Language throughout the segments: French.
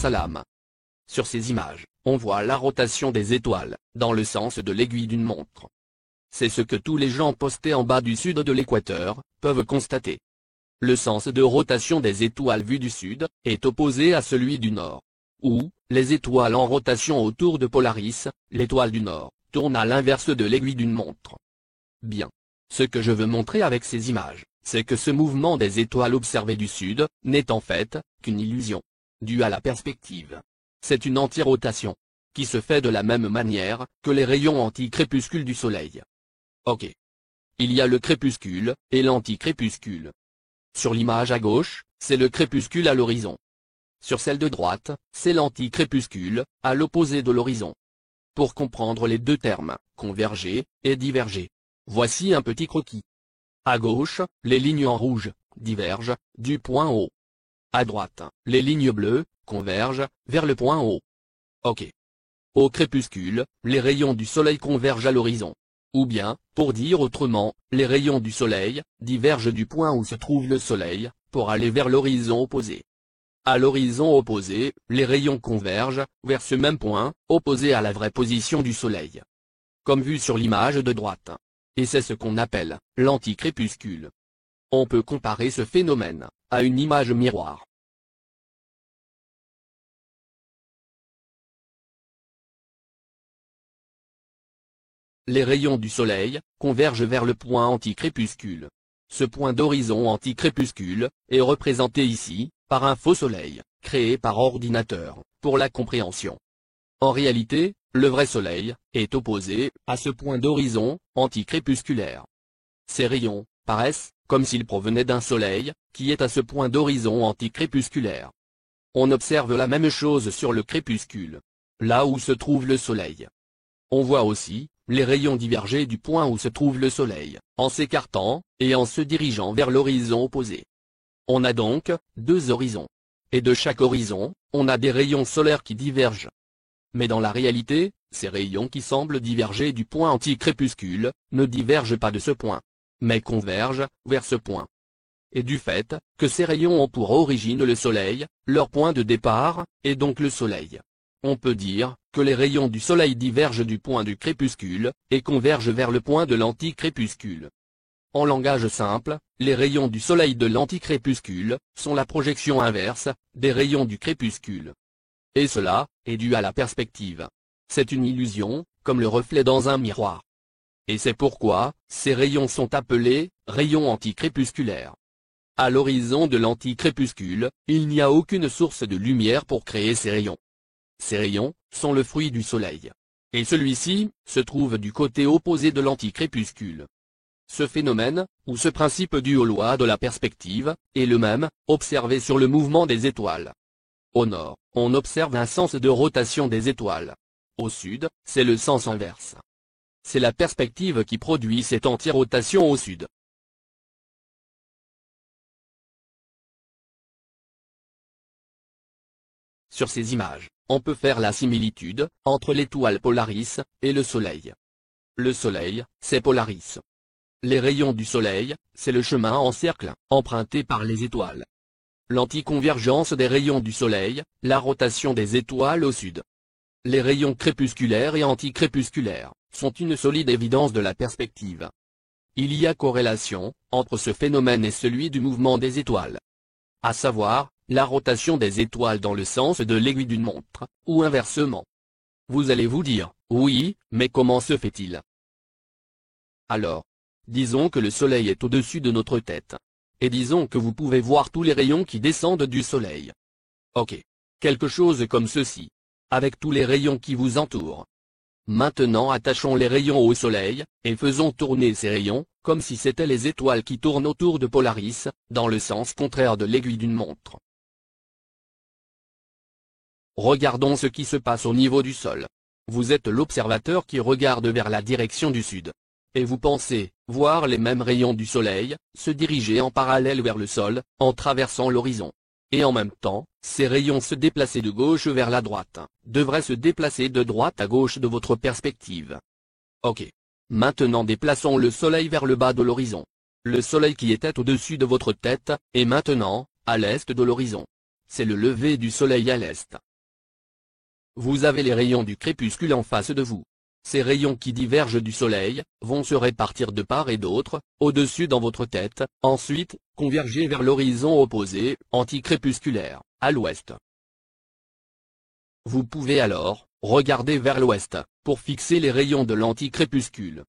Salam. Sur ces images, on voit la rotation des étoiles, dans le sens de l'aiguille d'une montre. C'est ce que tous les gens postés en bas du sud de l'équateur, peuvent constater. Le sens de rotation des étoiles vues du sud, est opposé à celui du nord. Où, les étoiles en rotation autour de Polaris, l'étoile du nord, tournent à l'inverse de l'aiguille d'une montre. Bien. Ce que je veux montrer avec ces images, c'est que ce mouvement des étoiles observées du sud, n'est en fait, qu'une illusion. Due à la perspective. C'est une antirotation. Qui se fait de la même manière, que les rayons anti-crépuscule du soleil. Ok. Il y a le crépuscule, et l'anti-crépuscule. Sur l'image à gauche, c'est le crépuscule à l'horizon. Sur celle de droite, c'est l'anti-crépuscule, à l'opposé de l'horizon. Pour comprendre les deux termes, converger, et diverger. Voici un petit croquis. À gauche, les lignes en rouge, divergent, du point haut. À droite, les lignes bleues, convergent, vers le point haut. Ok. Au crépuscule, les rayons du soleil convergent à l'horizon. Ou bien, pour dire autrement, les rayons du soleil, divergent du point où se trouve le soleil, pour aller vers l'horizon opposé. À l'horizon opposé, les rayons convergent, vers ce même point, opposé à la vraie position du soleil. Comme vu sur l'image de droite. Et c'est ce qu'on appelle, l'anticrépuscule. On peut comparer ce phénomène, à une image miroir. Les rayons du soleil, convergent vers le point anticrépuscule. Ce point d'horizon anticrépuscule, est représenté ici, par un faux soleil, créé par ordinateur, pour la compréhension. En réalité, le vrai soleil, est opposé, à ce point d'horizon, anticrépusculaire. Ces rayons, paraissent, comme s'ils provenaient d'un soleil, qui est à ce point d'horizon anticrépusculaire. On observe la même chose sur le crépuscule. Là où se trouve le soleil. On voit aussi, les rayons diverger du point où se trouve le soleil, en s'écartant, et en se dirigeant vers l'horizon opposé. On a donc, deux horizons. Et de chaque horizon, on a des rayons solaires qui divergent. Mais dans la réalité, ces rayons qui semblent diverger du point anticrépuscule, ne divergent pas de ce point, mais convergent, vers ce point. Et du fait, que ces rayons ont pour origine le soleil, leur point de départ, est donc le soleil. On peut dire, que les rayons du soleil divergent du point du crépuscule, et convergent vers le point de l'anticrépuscule. En langage simple, les rayons du soleil de l'anticrépuscule, sont la projection inverse, des rayons du crépuscule. Et cela, est dû à la perspective. C'est une illusion, comme le reflet dans un miroir. Et c'est pourquoi, ces rayons sont appelés, rayons anticrépusculaires. À l'horizon de l'anticrépuscule, il n'y a aucune source de lumière pour créer ces rayons. Ces rayons, sont le fruit du soleil. Et celui-ci, se trouve du côté opposé de l'anticrépuscule. Ce phénomène, ou ce principe dû aux lois de la perspective, est le même, observé sur le mouvement des étoiles. Au nord, on observe un sens de rotation des étoiles. Au sud, c'est le sens inverse. C'est la perspective qui produit cette antirotation au sud. Sur ces images, on peut faire la similitude, entre l'étoile Polaris, et le soleil. Le soleil, c'est Polaris. Les rayons du soleil, c'est le chemin en cercle, emprunté par les étoiles. L'anticonvergence des rayons du soleil, la rotation des étoiles au sud. Les rayons crépusculaires et anticrépusculaires, sont une solide évidence de la perspective. Il y a corrélation, entre ce phénomène et celui du mouvement des étoiles. À savoir, la rotation des étoiles dans le sens de l'aiguille d'une montre, ou inversement. Vous allez vous dire, oui, mais comment se fait-il? Alors, disons que le soleil est au-dessus de notre tête. Et disons que vous pouvez voir tous les rayons qui descendent du soleil. Ok. Quelque chose comme ceci. Avec tous les rayons qui vous entourent. Maintenant attachons les rayons au soleil, et faisons tourner ces rayons, comme si c'étaient les étoiles qui tournent autour de Polaris, dans le sens contraire de l'aiguille d'une montre. Regardons ce qui se passe au niveau du sol. Vous êtes l'observateur qui regarde vers la direction du sud. et vous pensez voir les mêmes rayons du soleil se diriger en parallèle vers le sol, en traversant l'horizon. Et en même temps, ces rayons se déplacer de gauche vers la droite, devraient se déplacer de droite à gauche de votre perspective. Ok. Maintenant déplaçons le soleil vers le bas de l'horizon. Le soleil qui était au-dessus de votre tête est maintenant à l'est de l'horizon. C'est le lever du soleil à l'est. Vous avez les rayons du crépuscule en face de vous. Ces rayons qui divergent du soleil vont se répartir de part et d'autre, au-dessus dans votre tête, ensuite converger vers l'horizon opposé, anticrépusculaire, à l'ouest. Vous pouvez alors regarder vers l'ouest pour fixer les rayons de l'anticrépuscule.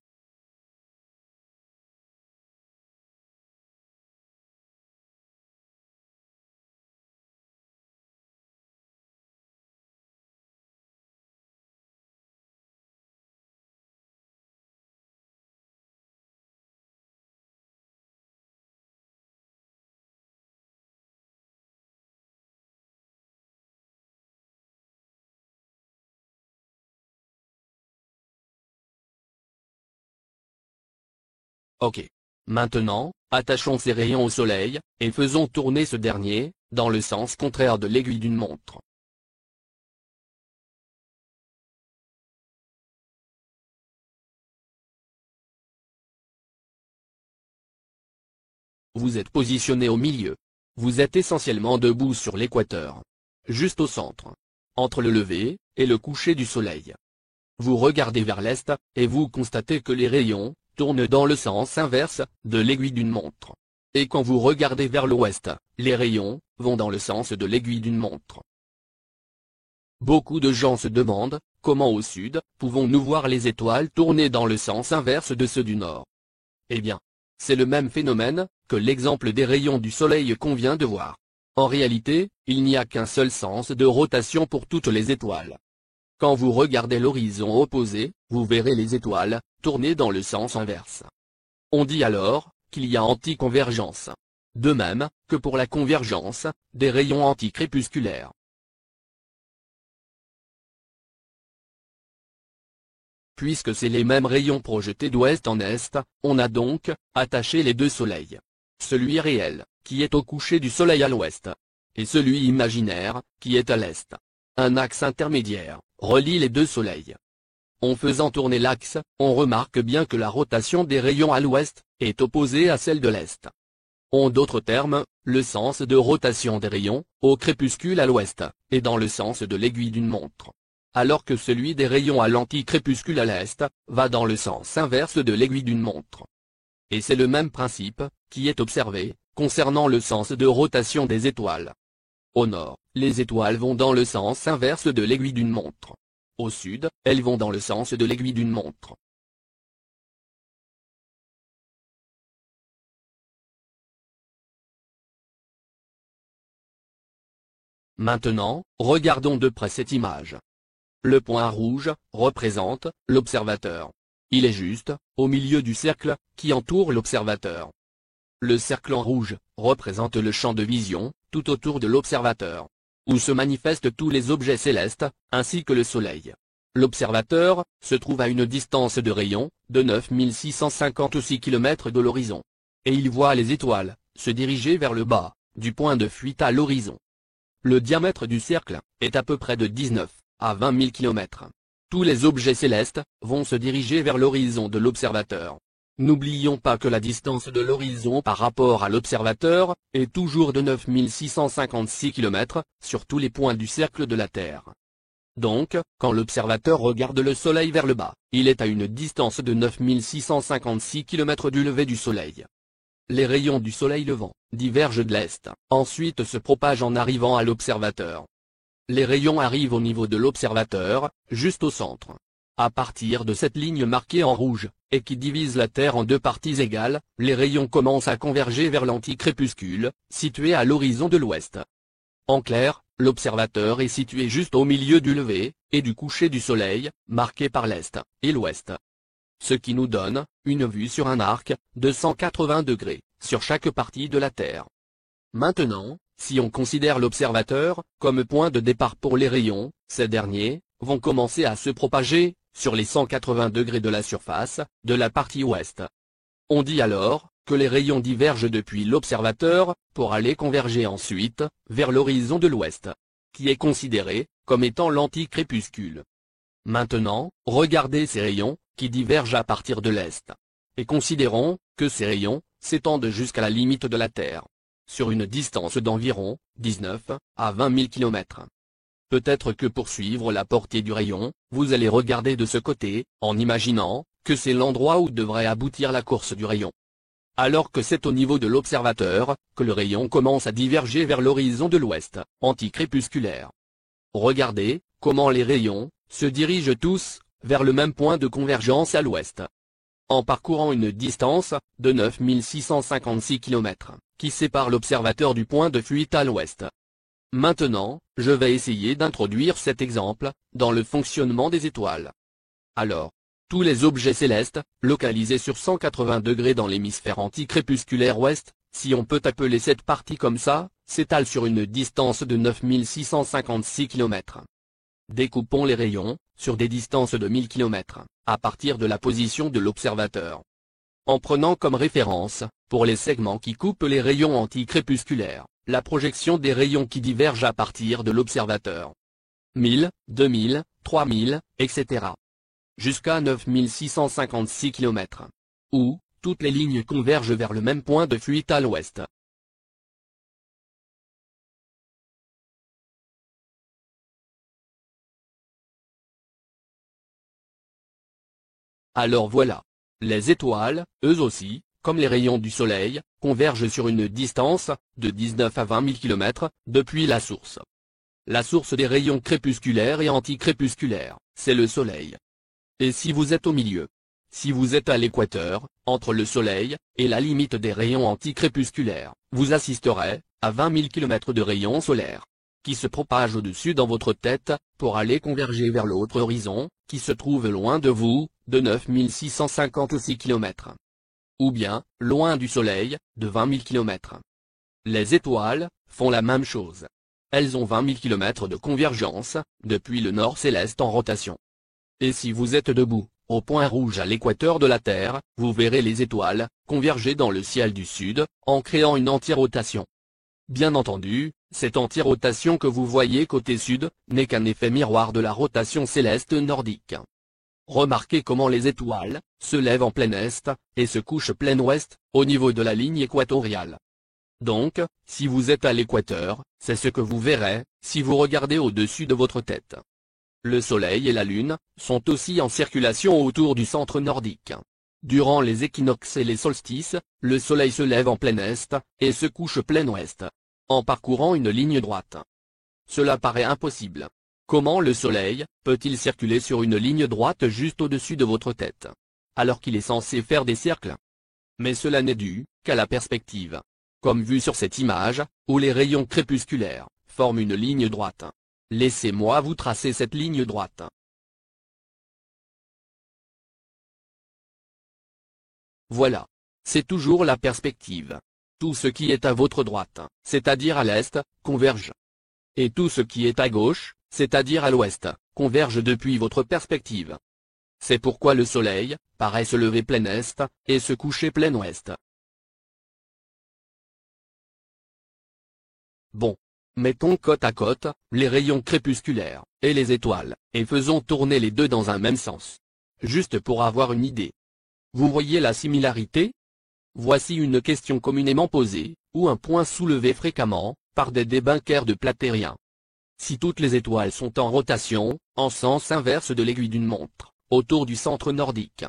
Ok. Maintenant, attachons ces rayons au soleil, et faisons tourner ce dernier, dans le sens contraire de l'aiguille d'une montre. Vous êtes positionné au milieu. Vous êtes essentiellement debout sur l'équateur. Juste au centre. Entre le lever et le coucher du soleil. Vous regardez vers l'est, et vous constatez que les rayons tournent dans le sens inverse de l'aiguille d'une montre. Et quand vous regardez vers l'ouest, les rayons vont dans le sens de l'aiguille d'une montre. Beaucoup de gens se demandent, comment au sud, pouvons-nous voir les étoiles tourner dans le sens inverse de ceux du nord? Eh bien, c'est le même phénomène que l'exemple des rayons du soleil qu'on vient de voir. En réalité, il n'y a qu'un seul sens de rotation pour toutes les étoiles. Quand vous regardez l'horizon opposé, vous verrez les étoiles tourner dans le sens inverse. On dit alors qu'il y a anticonvergence. De même que pour la convergence des rayons anticrépusculaires. Puisque c'est les mêmes rayons projetés d'ouest en est, on a donc attaché les deux soleils. Celui réel, qui est au coucher du soleil à l'ouest, et celui imaginaire, qui est à l'est. Un axe intermédiaire relie les deux soleils. En faisant tourner l'axe, on remarque bien que la rotation des rayons à l'ouest est opposée à celle de l'est. En d'autres termes, le sens de rotation des rayons, au crépuscule à l'ouest, est dans le sens de l'aiguille d'une montre. Alors que celui des rayons à l'anticrépuscule à l'est, va dans le sens inverse de l'aiguille d'une montre. Et c'est le même principe qui est observé concernant le sens de rotation des étoiles. Au nord, les étoiles vont dans le sens inverse de l'aiguille d'une montre. Au sud, elles vont dans le sens de l'aiguille d'une montre. Maintenant, regardons de près cette image. Le point rouge représente l'observateur. Il est juste au milieu du cercle qui entoure l'observateur. Le cercle en rouge représente le champ de vision tout autour de l'observateur, où se manifestent tous les objets célestes, ainsi que le Soleil. L'observateur se trouve à une distance de rayon de 9656 km de l'horizon. Et il voit les étoiles se diriger vers le bas, du point de fuite à l'horizon. Le diamètre du cercle est à peu près de 19 à 20 000 km. Tous les objets célestes vont se diriger vers l'horizon de l'observateur. N'oublions pas que la distance de l'horizon par rapport à l'observateur est toujours de 9656 km sur tous les points du cercle de la Terre. Donc, quand l'observateur regarde le Soleil vers le bas, il est à une distance de 9656 km du lever du Soleil. Les rayons du Soleil levant divergent de l'est, ensuite se propagent en arrivant à l'observateur. Les rayons arrivent au niveau de l'observateur, juste au centre. À partir de cette ligne marquée en rouge, et qui divise la Terre en deux parties égales, les rayons commencent à converger vers l'anticrépuscule, situé à l'horizon de l'ouest. En clair, l'observateur est situé juste au milieu du lever et du coucher du Soleil, marqué par l'est et l'ouest. Ce qui nous donne une vue sur un arc de 180 degrés sur chaque partie de la Terre. Maintenant, si on considère l'observateur comme point de départ pour les rayons, ces derniers vont commencer à se propager sur les 180 degrés de la surface, de la partie ouest. On dit alors que les rayons divergent depuis l'observateur, pour aller converger ensuite, vers l'horizon de l'ouest, qui est considéré comme étant l'anticrépuscule. Maintenant, regardez ces rayons, qui divergent à partir de l'est. Et considérons que ces rayons s'étendent jusqu'à la limite de la Terre, sur une distance d'environ 19 à 20 000 km. Peut-être que pour suivre la portée du rayon, vous allez regarder de ce côté, en imaginant que c'est l'endroit où devrait aboutir la course du rayon. Alors que c'est au niveau de l'observateur que le rayon commence à diverger vers l'horizon de l'ouest, anticrépusculaire. Regardez comment les rayons se dirigent tous vers le même point de convergence à l'ouest, en parcourant une distance de 9656 km, qui sépare l'observateur du point de fuite à l'ouest. Maintenant, je vais essayer d'introduire cet exemple dans le fonctionnement des étoiles. Alors, tous les objets célestes, localisés sur 180 degrés dans l'hémisphère anticrépusculaire ouest, si on peut appeler cette partie comme ça, s'étalent sur une distance de 9656 km. Découpons les rayons sur des distances de 1000 km, à partir de la position de l'observateur. En prenant comme référence, pour les segments qui coupent les rayons anticrépusculaires, la projection des rayons qui divergent à partir de l'observateur. 1000, 2000, 3000, etc. Jusqu'à 9656 km. Où, toutes les lignes convergent vers le même point de fuite à l'ouest. Alors voilà. Les étoiles, eux aussi, comme les rayons du Soleil, convergent sur une distance de 19 à 20 000 km depuis la source. La source des rayons crépusculaires et anticrépusculaires, c'est le Soleil. Et si vous êtes au milieu, si vous êtes à l'équateur, entre le Soleil et la limite des rayons anticrépusculaires, vous assisterez à 20 000 km de rayons solaires, qui se propagent au-dessus dans votre tête, pour aller converger vers l'autre horizon, qui se trouve loin de vous, de 9656 km. Ou bien, loin du Soleil, de 20 000 km. Les étoiles font la même chose. Elles ont 20 000 km de convergence, depuis le nord céleste en rotation. Et si vous êtes debout, au point rouge à l'équateur de la Terre, vous verrez les étoiles converger dans le ciel du sud, en créant une antirotation. Bien entendu, cette antirotation que vous voyez côté sud, n'est qu'un effet miroir de la rotation céleste nordique. Remarquez comment les étoiles se lèvent en plein est, et se couchent plein ouest, au niveau de la ligne équatoriale. Donc, si vous êtes à l'équateur, c'est ce que vous verrez, si vous regardez au-dessus de votre tête. Le Soleil et la Lune sont aussi en circulation autour du centre nordique. Durant les équinoxes et les solstices, le Soleil se lève en plein est, et se couche plein ouest, en parcourant une ligne droite. Cela paraît impossible. Comment le Soleil peut-il circuler sur une ligne droite juste au-dessus de votre tête, alors qu'il est censé faire des cercles? Mais cela n'est dû qu'à la perspective. Comme vu sur cette image, où les rayons crépusculaires forment une ligne droite. Laissez-moi vous tracer cette ligne droite. Voilà. C'est toujours la perspective. Tout ce qui est à votre droite, c'est-à-dire à l'est, converge. Et tout ce qui est à gauche, c'est-à-dire à l'ouest, converge depuis votre perspective. C'est pourquoi le Soleil paraît se lever plein est, et se coucher plein ouest. Bon. Mettons côte à côte, les rayons crépusculaires, et les étoiles, et faisons tourner les deux dans un même sens. Juste pour avoir une idée. Vous voyez la similarité? Voici une question communément posée, ou un point soulevé fréquemment, par des débunкers de platériens. Si toutes les étoiles sont en rotation, en sens inverse de l'aiguille d'une montre, autour du centre nordique,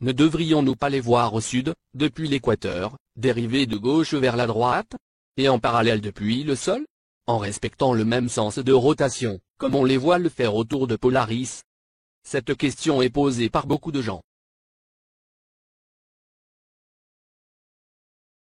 ne devrions-nous pas les voir au sud, depuis l'équateur, dériver de gauche vers la droite, et en parallèle depuis le sol, en respectant le même sens de rotation, comme on les voit le faire autour de Polaris? Cette question est posée par beaucoup de gens.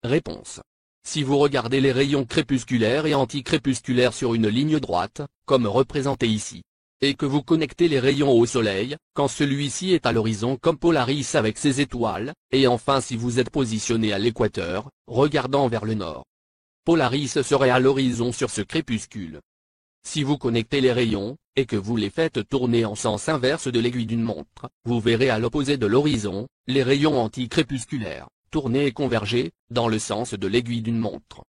Réponse. Si vous regardez les rayons crépusculaires et anticrépusculaires sur une ligne droite, comme représenté ici, et que vous connectez les rayons au Soleil, quand celui-ci est à l'horizon comme Polaris avec ses étoiles, et enfin si vous êtes positionné à l'équateur, regardant vers le nord, Polaris serait à l'horizon sur ce crépuscule. Si vous connectez les rayons, et que vous les faites tourner en sens inverse de l'aiguille d'une montre, vous verrez à l'opposé de l'horizon, les rayons anticrépusculaires, tourner et converger, dans le sens de l'aiguille d'une montre.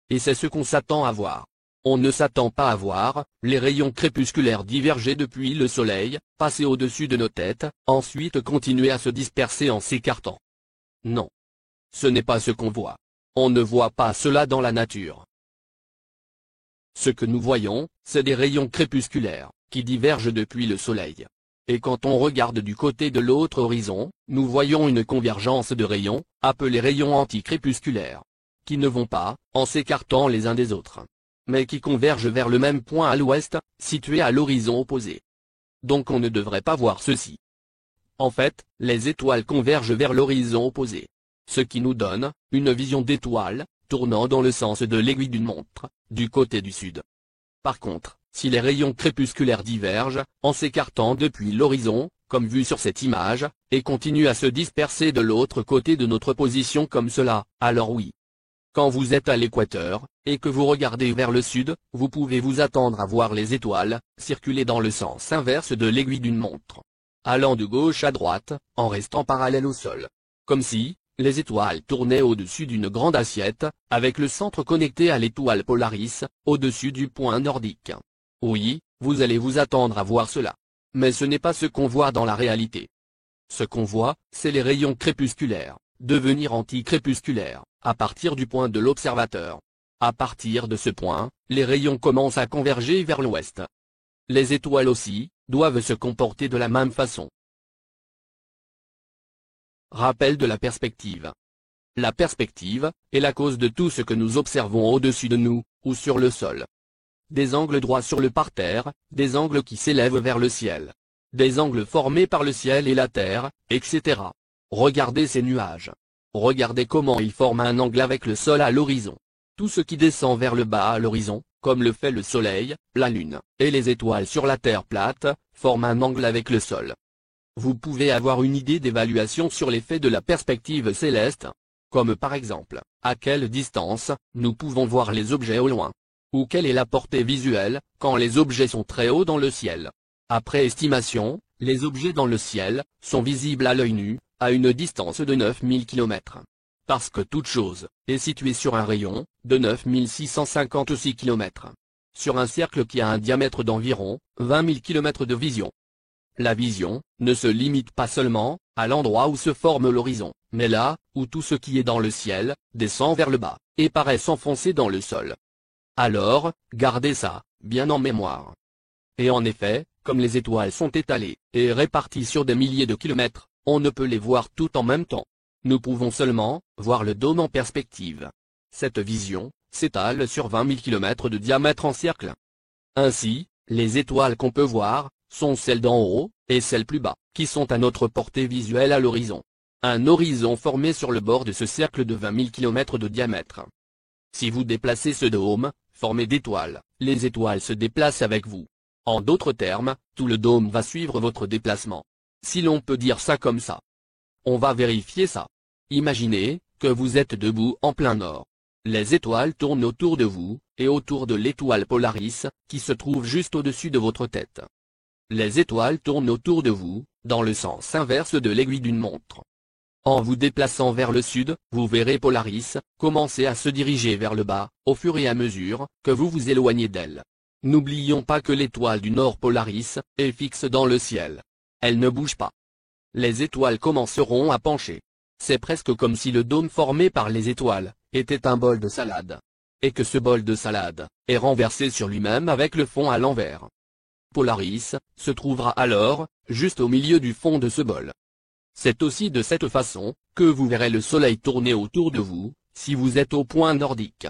Et c'est ce qu'on s'attend à voir. On ne s'attend pas à voir les rayons crépusculaires diverger depuis le Soleil, passer au-dessus de nos têtes, ensuite continuer à se disperser en s'écartant. Non. Ce n'est pas ce qu'on voit. On ne voit pas cela dans la nature. Ce que nous voyons, c'est des rayons crépusculaires, qui divergent depuis le Soleil. Et quand on regarde du côté de l'autre horizon, nous voyons une convergence de rayons, appelés rayons anticrépusculaires, qui ne vont pas, en s'écartant les uns des autres, mais qui convergent vers le même point à l'ouest, situé à l'horizon opposé. Donc on ne devrait pas voir ceci. En fait, les étoiles convergent vers l'horizon opposé. Ce qui nous donne une vision d'étoiles, tournant dans le sens de l'aiguille d'une montre, du côté du sud. Par contre, si les rayons crépusculaires divergent, en s'écartant depuis l'horizon, comme vu sur cette image, et continuent à se disperser de l'autre côté de notre position comme cela, alors oui. Quand vous êtes à l'équateur, et que vous regardez vers le sud, vous pouvez vous attendre à voir les étoiles circuler dans le sens inverse de l'aiguille d'une montre, allant de gauche à droite, en restant parallèles au sol. Comme si les étoiles tournaient au-dessus d'une grande assiette, avec le centre connecté à l'étoile Polaris, au-dessus du point nordique. Oui, vous allez vous attendre à voir cela. Mais ce n'est pas ce qu'on voit dans la réalité. Ce qu'on voit, c'est les rayons crépusculaires devenir anticrépusculaires, à partir du point de l'observateur. À partir de ce point, les rayons commencent à converger vers l'ouest. Les étoiles aussi doivent se comporter de la même façon. Rappel de la perspective. La perspective est la cause de tout ce que nous observons au-dessus de nous, ou sur le sol. Des angles droits sur le parterre, des angles qui s'élèvent vers le ciel. Des angles formés par le ciel et la terre, etc. Regardez ces nuages. Regardez comment ils forment un angle avec le sol à l'horizon. Tout ce qui descend vers le bas à l'horizon, comme le fait le soleil, la lune, et les étoiles sur la terre plate, forme un angle avec le sol. Vous pouvez avoir une idée d'évaluation sur l'effet de la perspective céleste, comme par exemple, à quelle distance nous pouvons voir les objets au loin, ou quelle est la portée visuelle quand les objets sont très hauts dans le ciel. Après estimation, les objets dans le ciel sont visibles à l'œil nu, à une distance de 9000 km. Parce que toute chose est située sur un rayon de 9656 km. Sur un cercle qui a un diamètre d'environ 20 000 km de vision. La vision ne se limite pas seulement à l'endroit où se forme l'horizon, mais là où tout ce qui est dans le ciel descend vers le bas et paraît s'enfoncer dans le sol. Alors, gardez ça bien en mémoire. Et en effet, comme les étoiles sont étalées et réparties sur des milliers de kilomètres, on ne peut les voir toutes en même temps. Nous pouvons seulement voir le dôme en perspective. Cette vision s'étale sur 20 000 km de diamètre en cercle. Ainsi, les étoiles qu'on peut voir sont celles d'en haut, et celles plus bas, qui sont à notre portée visuelle à l'horizon. Un horizon formé sur le bord de ce cercle de 20 000 km de diamètre. Si vous déplacez ce dôme, formé d'étoiles, les étoiles se déplacent avec vous. En d'autres termes, tout le dôme va suivre votre déplacement. Si l'on peut dire ça comme ça. On va vérifier ça. Imaginez que vous êtes debout en plein nord. Les étoiles tournent autour de vous, et autour de l'étoile Polaris, qui se trouve juste au-dessus de votre tête. Les étoiles tournent autour de vous, dans le sens inverse de l'aiguille d'une montre. En vous déplaçant vers le sud, vous verrez Polaris commencer à se diriger vers le bas, au fur et à mesure que vous vous éloignez d'elle. N'oublions pas que l'étoile du nord Polaris est fixe dans le ciel. Elle ne bouge pas. Les étoiles commenceront à pencher. C'est presque comme si le dôme formé par les étoiles était un bol de salade. Et que ce bol de salade est renversé sur lui-même avec le fond à l'envers. Polaris se trouvera alors juste au milieu du fond de ce bol. C'est aussi de cette façon que vous verrez le soleil tourner autour de vous, si vous êtes au point nordique.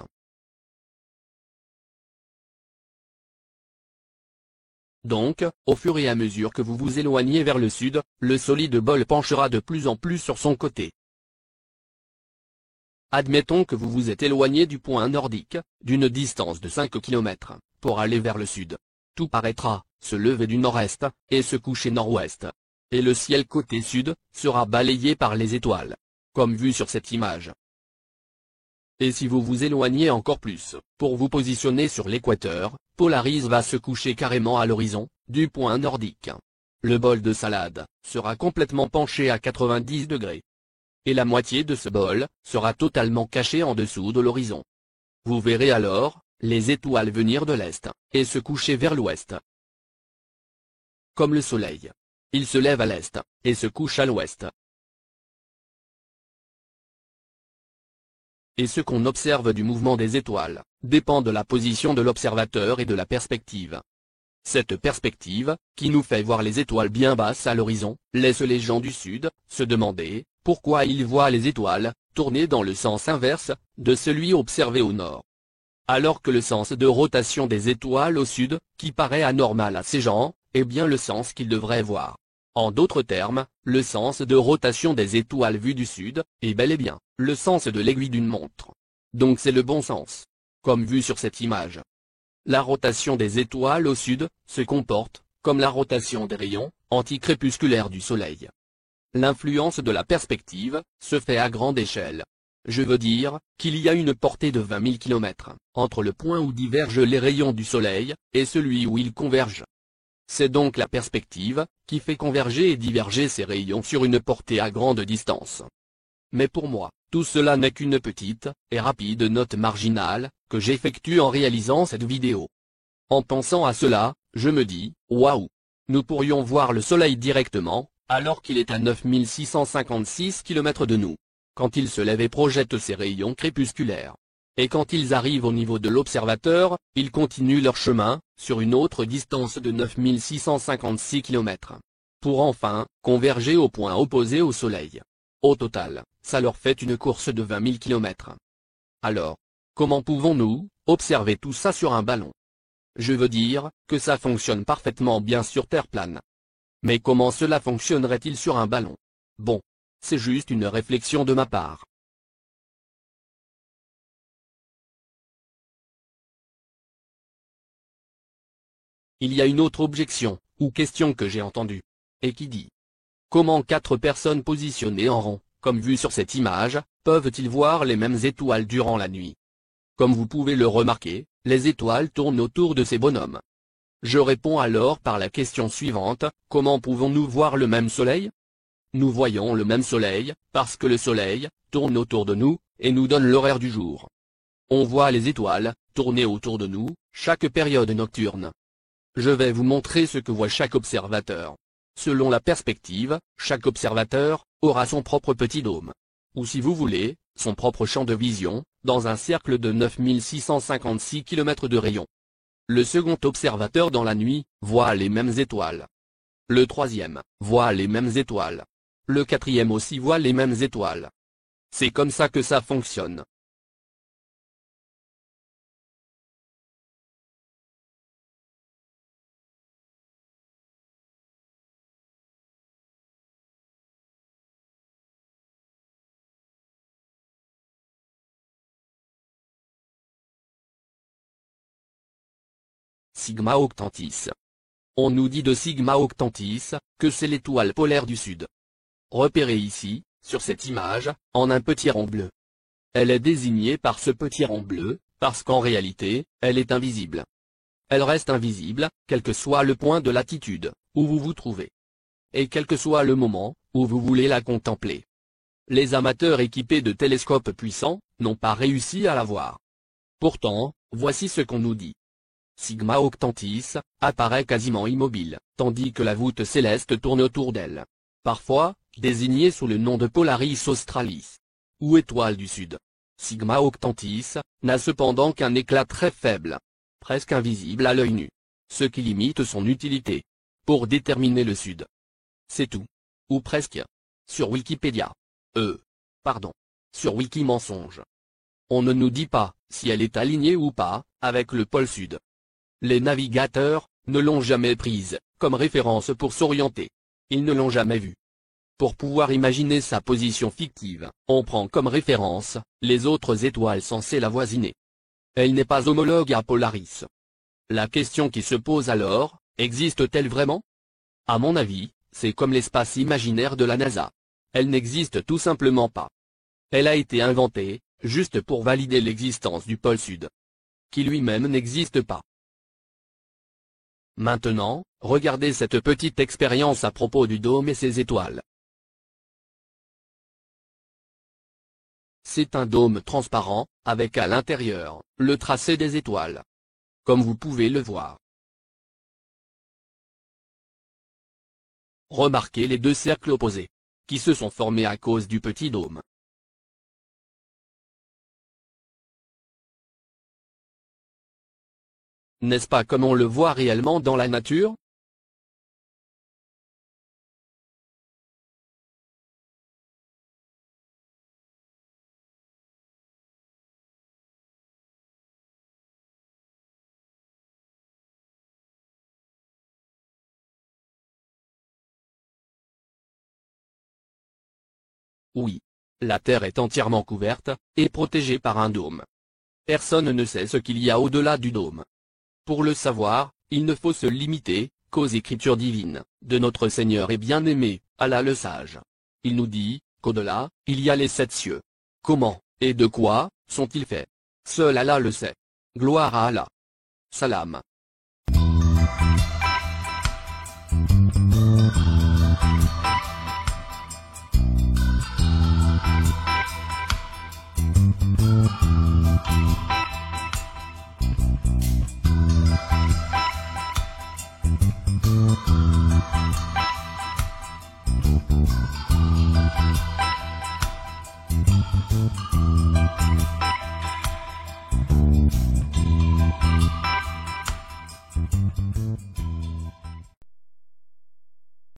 Donc, au fur et à mesure que vous vous éloignez vers le sud, le solide bol penchera de plus en plus sur son côté. Admettons que vous vous êtes éloigné du point nordique, d'une distance de 5 km, pour aller vers le sud. Tout paraîtra se lever du nord-est, et se coucher nord-ouest. Et le ciel côté sud sera balayé par les étoiles, comme vu sur cette image. Et si vous vous éloignez encore plus, pour vous positionner sur l'équateur, Polaris va se coucher carrément à l'horizon, du point nordique. Le bol de salade sera complètement penché à 90 degrés. Et la moitié de ce bol sera totalement cachée en dessous de l'horizon. Vous verrez alors les étoiles venir de l'est et se coucher vers l'ouest. Comme le soleil. Il se lève à l'est et se couche à l'ouest. Et ce qu'on observe du mouvement des étoiles dépend de la position de l'observateur et de la perspective. Cette perspective, qui nous fait voir les étoiles bien basses à l'horizon, laisse les gens du sud se demander pourquoi ils voient les étoiles tourner dans le sens inverse de celui observé au nord. Alors que le sens de rotation des étoiles au sud, qui paraît anormal à ces gens, est bien le sens qu'ils devraient voir. En d'autres termes, le sens de rotation des étoiles vues du sud est bel et bien le sens de l'aiguille d'une montre. Donc c'est le bon sens. Comme vu sur cette image. La rotation des étoiles au sud se comporte comme la rotation des rayons anticrépusculaires du soleil. L'influence de la perspective se fait à grande échelle. Je veux dire qu'il y a une portée de 20 000 km entre le point où divergent les rayons du soleil et celui où ils convergent. C'est donc la perspective qui fait converger et diverger ces rayons sur une portée à grande distance. Mais pour moi, tout cela n'est qu'une petite et rapide note marginale que j'effectue en réalisant cette vidéo. En pensant à cela, je me dis, waouh! Nous pourrions voir le soleil directement, alors qu'il est à 9656 km de nous. Quand il se lève et projette ses rayons crépusculaires. Et quand ils arrivent au niveau de l'observateur, ils continuent leur chemin, sur une autre distance de 9656 km. Pour enfin, converger au point opposé au soleil. Au total, ça leur fait une course de 20 000 km. Alors, comment pouvons-nous observer tout ça sur un ballon? Je veux dire que ça fonctionne parfaitement bien sur Terre plane. Mais comment cela fonctionnerait-il sur un ballon? Bon, c'est juste une réflexion de ma part. Il y a une autre objection, ou question que j'ai entendue, et qui dit: comment 4 personnes positionnées en rond, comme vu sur cette image, peuvent-ils voir les mêmes étoiles durant la nuit? Comme vous pouvez le remarquer, les étoiles tournent autour de ces bonhommes. Je réponds alors par la question suivante: comment pouvons-nous voir le même soleil? Nous voyons le même soleil, parce que le soleil tourne autour de nous, et nous donne l'horaire du jour. On voit les étoiles tourner autour de nous, chaque période nocturne. Je vais vous montrer ce que voit chaque observateur. Selon la perspective, chaque observateur aura son propre petit dôme. Ou si vous voulez, son propre champ de vision, dans un cercle de 9656 km de rayon. Le second observateur dans la nuit voit les mêmes étoiles. Le troisième voit les mêmes étoiles. Le quatrième aussi voit les mêmes étoiles. C'est comme ça que ça fonctionne. Sigma Octantis. On nous dit de Sigma Octantis que c'est l'étoile polaire du Sud. Repérée ici, sur cette image, en un petit rond bleu. Elle est désignée par ce petit rond bleu, parce qu'en réalité, elle est invisible. Elle reste invisible, quel que soit le point de latitude où vous vous trouvez. Et quel que soit le moment où vous voulez la contempler. Les amateurs équipés de télescopes puissants n'ont pas réussi à la voir. Pourtant, voici ce qu'on nous dit. Sigma Octantis apparaît quasiment immobile, tandis que la voûte céleste tourne autour d'elle. Parfois, désignée sous le nom de Polaris Australis, ou étoile du Sud. Sigma Octantis n'a cependant qu'un éclat très faible, presque invisible à l'œil nu, ce qui limite son utilité pour déterminer le Sud. C'est tout. Ou presque. Sur Wikipédia. Sur Wikimensonge. On ne nous dit pas si elle est alignée ou pas avec le pôle Sud. Les navigateurs ne l'ont jamais prise comme référence pour s'orienter. Ils ne l'ont jamais vue. Pour pouvoir imaginer sa position fictive, on prend comme référence les autres étoiles censées la voisiner. Elle n'est pas homologue à Polaris. La question qui se pose alors, existe-t-elle vraiment? À mon avis, c'est comme l'espace imaginaire de la NASA. Elle n'existe tout simplement pas. Elle a été inventée, juste pour valider l'existence du pôle Sud. Qui lui-même n'existe pas. Maintenant, regardez cette petite expérience à propos du dôme et ses étoiles. C'est un dôme transparent, avec à l'intérieur, le tracé des étoiles. Comme vous pouvez le voir. Remarquez les deux cercles opposés, qui se sont formés à cause du petit dôme. N'est-ce pas comme on le voit réellement dans la nature? Oui. La Terre est entièrement couverte, et protégée par un dôme. Personne ne sait ce qu'il y a au-delà du dôme. Pour le savoir, il ne faut se limiter qu'aux écritures divines, de notre Seigneur et bien-aimé, Allah le Sage. Il nous dit, qu'au-delà, il y a les 7 cieux. Comment, et de quoi, sont-ils faits? Seul Allah le sait. Gloire à Allah. Salam.